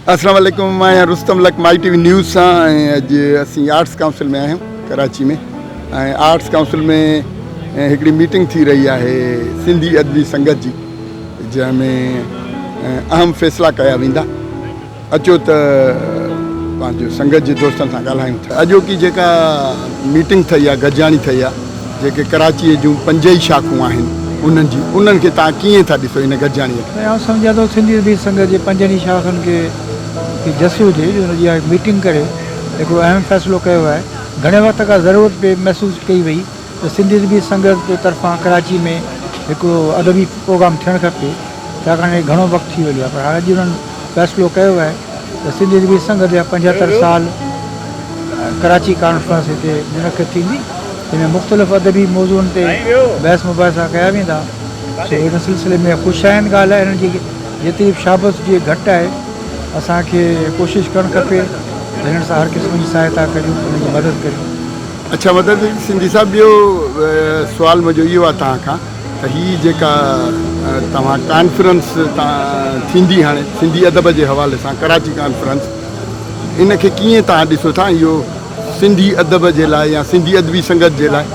अस्सलाम वालेकुम। मैं रुस्तम लक माई टीवी न्यूज़ से अज असी आर्ट्स काउंसिल में आहियूं कराची में। आर्ट्स काउंसिल में हिकिड़ी मीटिंग थी रही है सिंधी अदबी संगत जी, जैमें अहम फ़ैसिला कया वेंदा। अचो त पंहिंजो संगत जे दोस्तनि सां ॻाल्हायूं था। अॼोकी जेका मीटिंग थी आहे, गॾिजाणी थी आहे, जेके कराची जूं 5 ई शाखूं आहिनि उन्हनि खे तव्हां कीअं था ॾिसो इन गॾिजाणीअ खे? मैं समझा तो सिंधी अदबी संगत जे 5 शाखनि खे जस हुजे हुनजी मीटिंग करे हिकिड़ो अहम फ़ैसिलो कयो आहे। घणे वक़्त खां ज़रूरत पे महसूस कई वई त सिंधी अदबी संगत जे तरफ़ां कराची में हिकिड़ो अदबी प्रोग्राम थियणु खपे, छाकाणि घणो वक़्तु थी वियो आहे। पर हाणे अॼु उन्हनि फ़ैसिलो कयो आहे त सिंधी अदबी संगत जा 75 साल कराची कॉन्फ्रेंस हिते मुनक़िद थींदी, जंहिंमें मुख़्तलिफ़ अदबी मौज़ूअनि ते बहस मुबाहिसा कया वेंदा। सो इन सिलसिले में ख़ुशि आहिनि। ॻाल्हि आहे हिननि जी जेतिरी शाबत जी घटि आहे, असांखे कोशिशि करणु खपे हिननि सां हर क़िस्म जी सहायता करियूं, हुनजी मदद करियूं। अच्छा, मदद सिंधी साहब, ॿियो सुवाल मुंहिंजो इहो आहे तव्हां खां त हीअ जेका तव्हां कॉन्फ्रेंस थींदी हाणे सिंधी अदब जे हवाले सां कराची कॉन्फ्रेंस, इनखे कीअं तव्हां ॾिसो था? इहो सिंधी अदब जे लाइ या सिंधी अदबी संगत जे लाइ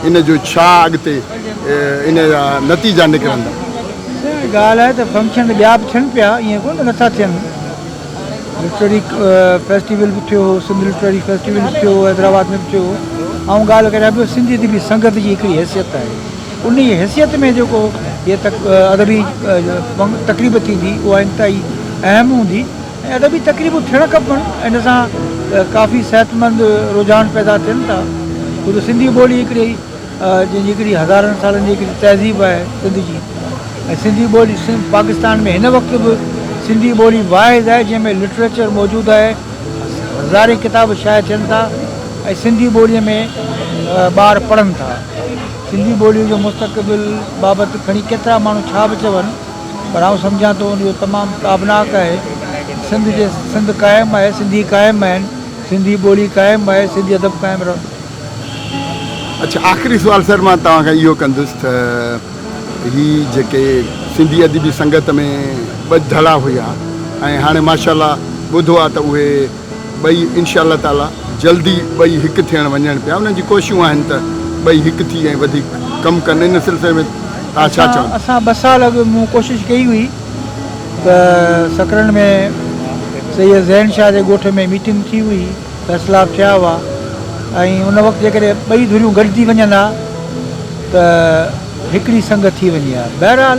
इन जो छा अॻिते इन जा नतीजा निकिरंदा? ॻाल्हि आहे त फंक्शन ॿिया बि थियनि पिया, ईअं कोन नथा थियनि। लिटरेरी फेस्टिवल बि थियो, सिंध लिटरेरी फेस्टिवल बि थियो, हैदराबाद में बि थियो। ऐं ॻाल्हि करियां पियो सिंधी अदबी संगत जी हिकिड़ी हैसियत आहे, उन ई हैसियत में जेको इहे अदबी तक़रीब थींदी उहा इंतिहाई अहम हूंदी ऐं अदबी तक़रीबूं थियणु खपनि। इन सां काफ़ी सिहतमंद रुझान पैदा थियनि था। छो त सिंधी ॿोली हिकिड़ी जंहिंजी हिकिड़ी हज़ारनि सालनि जी हिकिड़ी तहज़ीब आहे सिंध जी, ऐं सिंधी ॿोली पाकिस्तान में हिन वक़्तु बि सिंधी ॿोली वाहिद आहे जंहिंमें लिटरेचर मौजूदु आहे, हज़ारे किताब शाया थियनि था ऐं सिंधी ॿोलीअ में ॿार पढ़नि था। सिंधी ॿोलीअ जो मुस्तक़बिल बाबति खणी केतिरा माण्हू छा बि चवनि, पर आउं सम्झां थो उनजो तमामु ताबनाक आहे। सिंध क़ाइमु आहे, सिंधी क़ाइमु आहिनि, सिंधी ॿोली क़ाइमु आहे, सिंधी अदब क़ाइमु रहंदो। अच्छा, आख़िरी सुवाल सर मां तव्हां खां इहो कंदुसि त हीअ जेके सिंधी अदबी संगत में 2 धड़ा हुआ ऐं हाणे माशाल्लाह ॿुधो आहे त उहे ॿई इंशाअल्लाह ताला जल्दी ॿई हिकु थियणु वञनि पिया। उन्हनि जी कोशिशूं आहिनि त ॿई हिकु थी ऐं वधीक कमु कनि। इन सिलसिले में तव्हां छा चवंदा? असां 2 साल अॻु मूं कोशिशि कई हुई त सकरन में सैयद ज़ैन शाह जे ॻोठ में मीटिंग थी हुई, फ़ैसिला थिया हुआ ऐं उन वक़्तु जेकॾहिं ॿई धुरियूं गॾिजी वञनि हा त हिकिड़ी संगत थी वञे हा। बहरहाल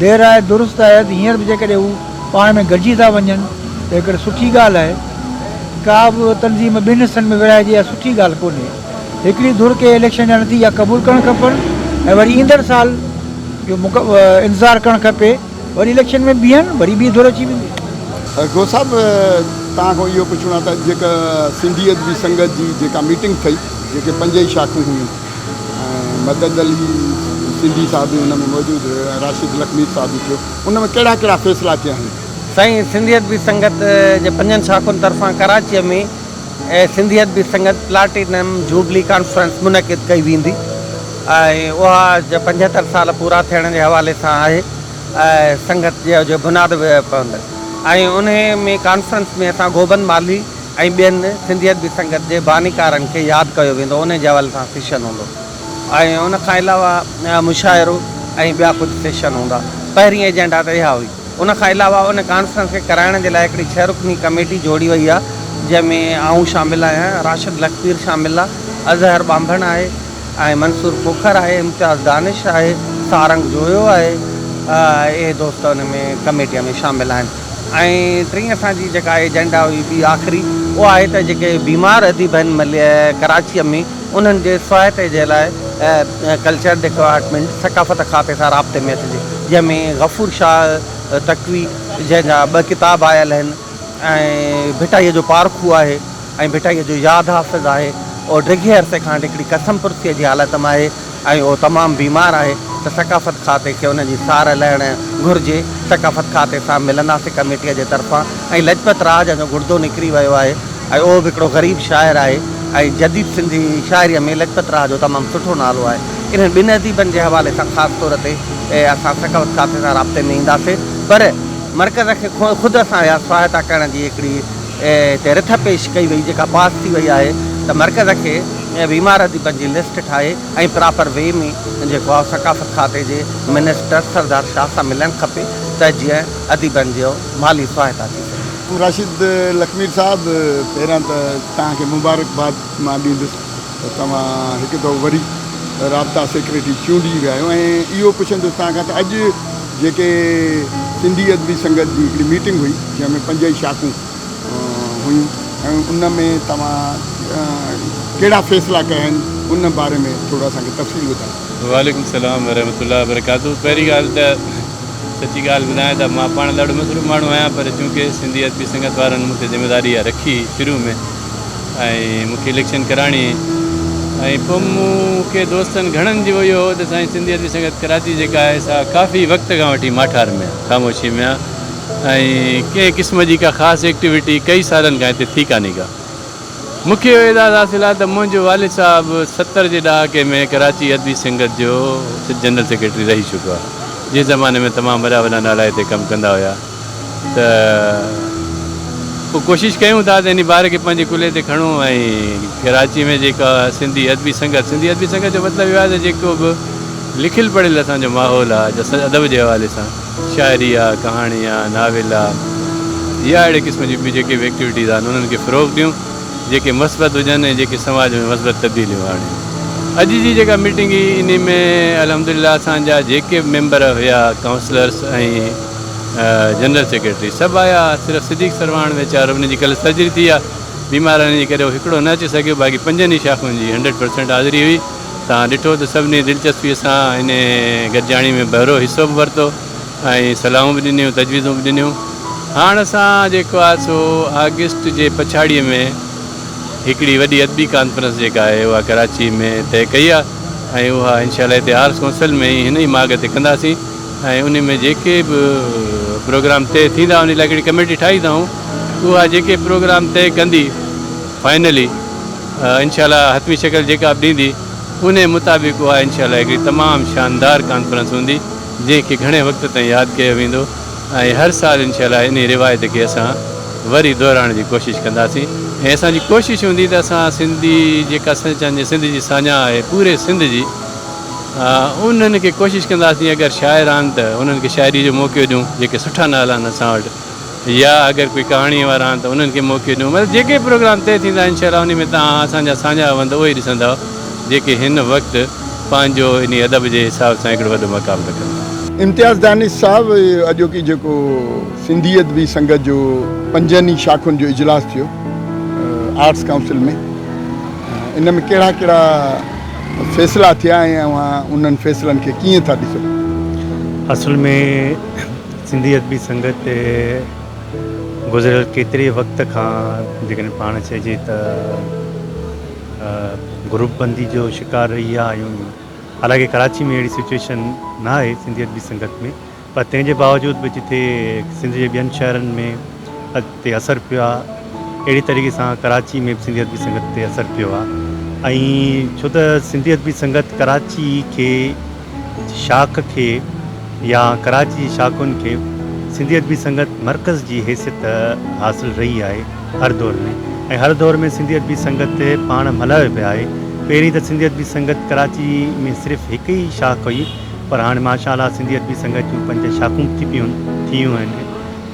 देरि आहे दुरुस्त आहे त हींअर बि जेकॾहिं हू पाण में गॾिजी था वञनि त हिकिड़ी सुठी ॻाल्हि आहे। का बि तनज़ीम 2 हिसनि में विरहाइजे इहा सुठी ॻाल्हि कोन्हे। हिकिड़ी धुर खे इलेक्शन जा नतीजा क़बूल करणु खपनि ऐं वरी ईंदड़ साल जो इंतज़ारु करणु खपे, वरी इलेक्शन में बीहनि, वरी ॿी धुर अची वेंदी। गो साहब, तव्हां खां इहो पुछणो आहे त जेका सिंधी अदबी संगत जी जेका मीटिंग थी, जेके 5 ई शाखूं हुयूं, मदद अली सिंधी साहब बि हुन में मौजूदु हुयो, राशिद लखमी साहब बि थियो, उन में कहिड़ा कहिड़ा फ़ैसिला थिया आहिनि? साईं, सिंधी अदबी संगत जे 5 शाखुनि तरफ़ां कराचीअ में सिंधी अदबी संगत प्लाटिनम जुबली कॉन्फ्रेंस मुनक़िद कई वेंदी ऐं उहा 75 साल पूरा थियण जे हवाले सां आहे। संगत जो बुनियाद पवंदड़ ऐं उन में कॉन्फ्रेंस में असां गोबंद माली ऐं ॿियनि सिंधी अदबी संगत जे बानीकारनि खे यादि कयो वेंदो। उन जे हवाले सां सेशन हूंदो ऐं उनखां अलावा मुशाइरो ऐं ॿिया कुझु सेशन हूंदा। पहिरीं एजेंडा त इहा हुई। उनखां अलावा उन कॉन्फ्रेंस खे कराइण जे लाइ हिकिड़ी 6 रुकनी कमेटी जोड़ी वई आहे, जंहिंमें आऊं शामिलु आहियां, राशिद लखपीर शामिलु आहे, अज़हर बांभण आहे ऐं मंसूर पोखर आहे, इम्तियाज़ दानिश आहे, सारंग जोयो आहे। इहे दोस्त उन में कमेटीअ में शामिलु आहिनि। ऐं 3 असांजी जेका एजेंडा हुई ॿी आख़िरी, उहा आहे त जेके बीमार अदीब आहिनि कराचीअ में, उन्हनि जे सहायते जे लाइ कल्चर डिपार्टमेंट सकाफ़त खाते सां राब्ते में अचिजे, जंहिंमें गफ़ूर शाह तकवी जंहिंजा 2 किताब आयल आहिनि ऐं भिटाईअ जो पारखू आहे ऐं भिटाईअ जो यादि हाफ़िज़ आहे, और डिघे अरसे खां हिकिड़ी कसम पुर्सीअ जी हालत में आहे ऐं उहो तमामु बीमार आहे त सकाफ़त खाते खे उनजी सार लहणु घुरिजे। सकाफ़त खाते सां मिलंदासीं कमेटीअ जे तरफ़ां। ऐं लजपत राज जो गुर्दो निकिरी वियो आहे ऐं उहो बि हिकिड़ो ग़रीब शाइर आहे ऐं जदीद सिंधी शाइरीअ में लजपत राज जो तमामु सुठो नालो आहे। इन्हनि 2 अदीबनि जे हवाले सां ख़ासि तौर ते असां सकाफ़त खाते सां राब्ते में ईंदासीं। पर मरकज़ खे ख़ुदि असां इहा सहायता करण जी हिकिड़ी हिते रिथ पेश कई वई जेका पास थी वई आहे त मरकज़ खे बीमार अदीबनि जी लिस्ट ठाहे ऐं प्रॉपर वे में जेको आहे सकाफ़त खाते जे मिनिस्टर सरदार शाह सां मिलणु खपे त जीअं अदीबनि जो माली सहायता थी सघे। राशिद लखमीर साहिबु पहिरियां त तव्हांखे मुबारकबाद मां ॾींदुसि त तव्हां हिकु दफ़ो वरी राब्ता सेक्रेटरी चूंडी विया आहियो ऐं इहो पुछंदुसि तव्हांखां त अॼु जेके सिंधी अदबी संगत जी हिकिड़ी मीटिंग हुई जंहिंमें 5 ई शाखूं हुयूं ऐं उन में तव्हां कहिड़ा फ़ैसिला कया आहिनि उन बारे में थोरो असांखे तफ़सील ॿुधायो। वालेकुम सलाम वरहमतुल्लाह वबरकातुहू। पहिरीं ॻाल्हि त सची ॻाल्हि ॿुधायां त मां पाण ॾाढो मसरूफ़ माण्हू आहियां, पर चूंकि सिंधी अदबी संगत वारनि मूंखे ज़िमेदारी रखी शुरू में ऐं मूंखे इलेक्शन कराइणी ऐं पोइ मूंखे दोस्तनि घणनि जो इहो हो त साईं सिंधी अदबी संगत कराची जेका आहे सा काफ़ी वक़्त खां वठी माठार में आहे, ख़ामोशी में आहे ऐं कंहिं क़िस्म जी का ख़ासि एक्टिविटी कई सालनि खां हिते थी कान्हे का। मूंखे इहो एज़ाज़ु हासिलु आहे त मुंहिंजो वालिद साहिबु 70 जे ॾहाके में कराची अदबी संगत जो जनरल सेक्रेटरी रही चुको आहे। जंहिं ज़माने में तमामु वॾा वॾा नाला हिते कमु कंदा हुया त पोइ कोशिशि कयूं था त इन ॿार खे पंहिंजे कुल्हे ते खणूं ऐं कराची में जेका सिंधी अदबी संगत जो मतिलबु इहो आहे त जेको बि लिखियलु पढ़ियलु असांजो माहौल आहे अदब जे हवाले सां शाइरी आहे, कहाणी आहे, नाविल आहे या अहिड़े क़िस्म जी ॿी जेके बि एक्टिविटीज़ आहिनि उन्हनि खे फ़रोग़ ॾियूं जेके मस्बत हुजनि ऐं जेके समाज में मस्बत तब्दीलियूं आणियूं। अॼु जी जेका मीटिंग हुई इन में अल्हम्दुलिल्लाह असांजा जेके मेंबर हुया काउंसलर्स ऐं जनरल सेक्रेटरी सभु आया, सिर्फ़ु सिद्दीक़ सरवाण वीचारो उन जी कल्ह सर्जरी थी आहे बीमारनि जे करे हिकिड़ो न अची सघियो, बाक़ी 5 ई शाखुनि जी 100% हाज़िरी हुई। तव्हां ॾिठो त सभिनी दिलचस्पीअ सां इन गॾिजाणी में बहिरो हिसो बि वरितो ऐं सलाहूं बि ॾिनियूं, तजवीज़ूं बि ॾिनियूं। हाणे असां जेको आहे सो अगस्त जे पछाड़ीअ में हिकिड़ी वॾी अदबी कॉन्फ्रेंस जेका आहे उहा कराची में तय कई आहे ऐं उहा इंशाअल्लाह हिते आर्ट्स काउंसिल में हिन ई माॻ ते कंदासीं ऐं उन में जेके बि प्रोग्राम तय थींदा उन लाइ हिकिड़ी कमेटी ठाही अथऊं। उहा जेके प्रोग्राम तय कंदी फाइनली इंशाअल्लाह हतमी शक्ल जेका बि ॾींदी उन मुताबिक़ उहा इंशाअल्लाह हिकिड़ी तमामु शानदार कॉन्फ्रेंस हूंदी जंहिंखे घणे वक़्त ताईं यादि कयो वेंदो ऐं हर साल इंशाअल्लाह इन रिवायत खे असां वरी दोहराइण जी कोशिशि कंदासीं ऐं असांजी कोशिशि हूंदी त असां सिंधी जेका चवंदी सिंध जी साञा आहे पूरे सिंध जी उन्हनि खे कोशिशि कंदासीं अगरि शाइर आहिनि त उन्हनि खे शाइरी जो मौक़ो ॾियूं जेके सुठा नाला आहिनि असां वटि या अगरि कोई कहाणी वारा आहिनि त उन्हनि खे मौक़ो ॾियूं। मतिलबु जेके प्रोग्राम तय थींदा इंशाअल्लाह उन में तव्हां असांजा साञा वंद उहे ई ॾिसंदव जेके हिन वक़्तु पंहिंजो इन अदब जे हिसाब सां हिकिड़ो वॾो मक़ाम रखनि। इम्तियाज़ दानिश साहिबु अॼोकी जेको सिंधी अदबी संगत जो 5 ई शाखुनि जो इजलास थियो आर्ट्स काउंसिल में इन में कहिड़ा कहिड़ा फ़ैसिला थिया ऐं उन्हनि फ़ैसिलनि खे कीअं था ॾिसो? असल में सिंधी अदबी संगत गुज़िरियल केतिरे वक़्त खां जेकॾहिं पाण चइजे त ग्रुप बंदी जो शिकार रही आहियूं। हालांकि कराची में अहिड़ी सिचुएशन न आहे सिंधी अदबी संगत में, पर तंहिंजे बावजूद बि जिथे सिंध जे ॿियनि शहरनि में ते असरु पियो आहे अहिड़ी तरीक़े सां कराची में बि सिंधी अदबी संगत ते असरु पियो आहे। ऐं छो त सिंधी अदबी संगत कराची खे शाख खे या कराची जी शाखुनि खे सिंधी अदबी संगत मर्कज़ जी हैसियत हासिलु रही आहे हर दौर में ऐं हर दौर में सिंधी अदबी संगत पाण मल्हायो पिया आहे। पहिरीं त सिंधी अदबी संगत कराची में सिर्फ़ु हिकु ई शाख हुई, पर हाणे माशाअल्लाह सिंधी अदबी संगत जूं 5 शाखूं थियूं आहिनि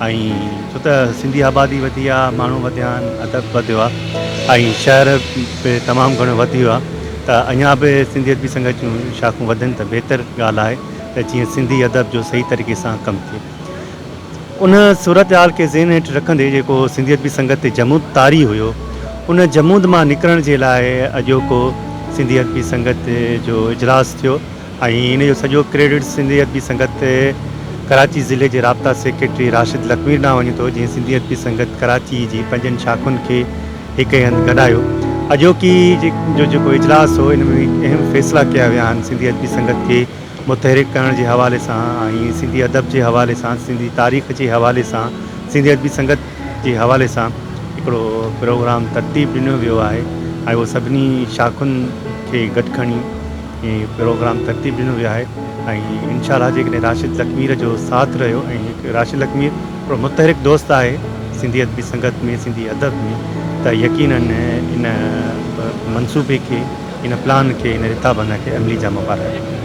ऐं छो त सिंधी आबादी वधी आहे, माण्हू वधिया आहिनि, अदब वधियो आहे ऐं शहर बि तमामु घणो वधियो आहे त अञा बि सिंधी अदबी संगत जूं शाखूं वधनि त बहितर ॻाल्हि आहे त जीअं सिंधी अदब जो सही तरीक़े सां कमु थिए। उन सूरत हाल खे ज़हन हेठि रखंदे जेको सिंधी अदबी संगत ते जमूद तारी हुयो उन जमूद मां निकिरण जे लाइ अॼोको सिंधी अदबी संगत जो इजलास थियो ऐं इन जो सॼो क्रेडिट सिंधी अदबी संगत कराची ज़िले जे राब्ता सेक्रेटरी राशिद लखमीर ॾांहुं वञे थो, जीअं सिंधी अदबी संगत कराची जी 5 शाखुनि खे हिकु हंधि गॾायो। अॼोकी जो जेको इजलास हो इन में अहम फ़ैसिला कया विया आहिनि सिंधी अदबी संगत खे मुतहरिक करण जे हवाले सां ऐं सिंधी अदब जे हवाले सां, सिंधी तारीख़ जे हवाले सां, सिंधी अदबी संगत जे हवाले सां हिकिड़ो प्रोग्राम तरतीब ॾिनो वियो आहे ऐं उहो सभिनी शाखुनि खे गॾु खणी प्रोग्राम तरतीब ॾिनो वियो आहे ऐं इंशाल्लाह जेकॾहिं राशिद लकमीर जो साथ रहियो ऐं हिकु राशिद लकमीर हिकिड़ो मुतहरिक दोस्त आहे सिंधी अदबी संगत में सिंधी अदब में त यकीनन इन मंसूबे खे इन प्लान खे इन रिताबंद खे अमली जाम पाराए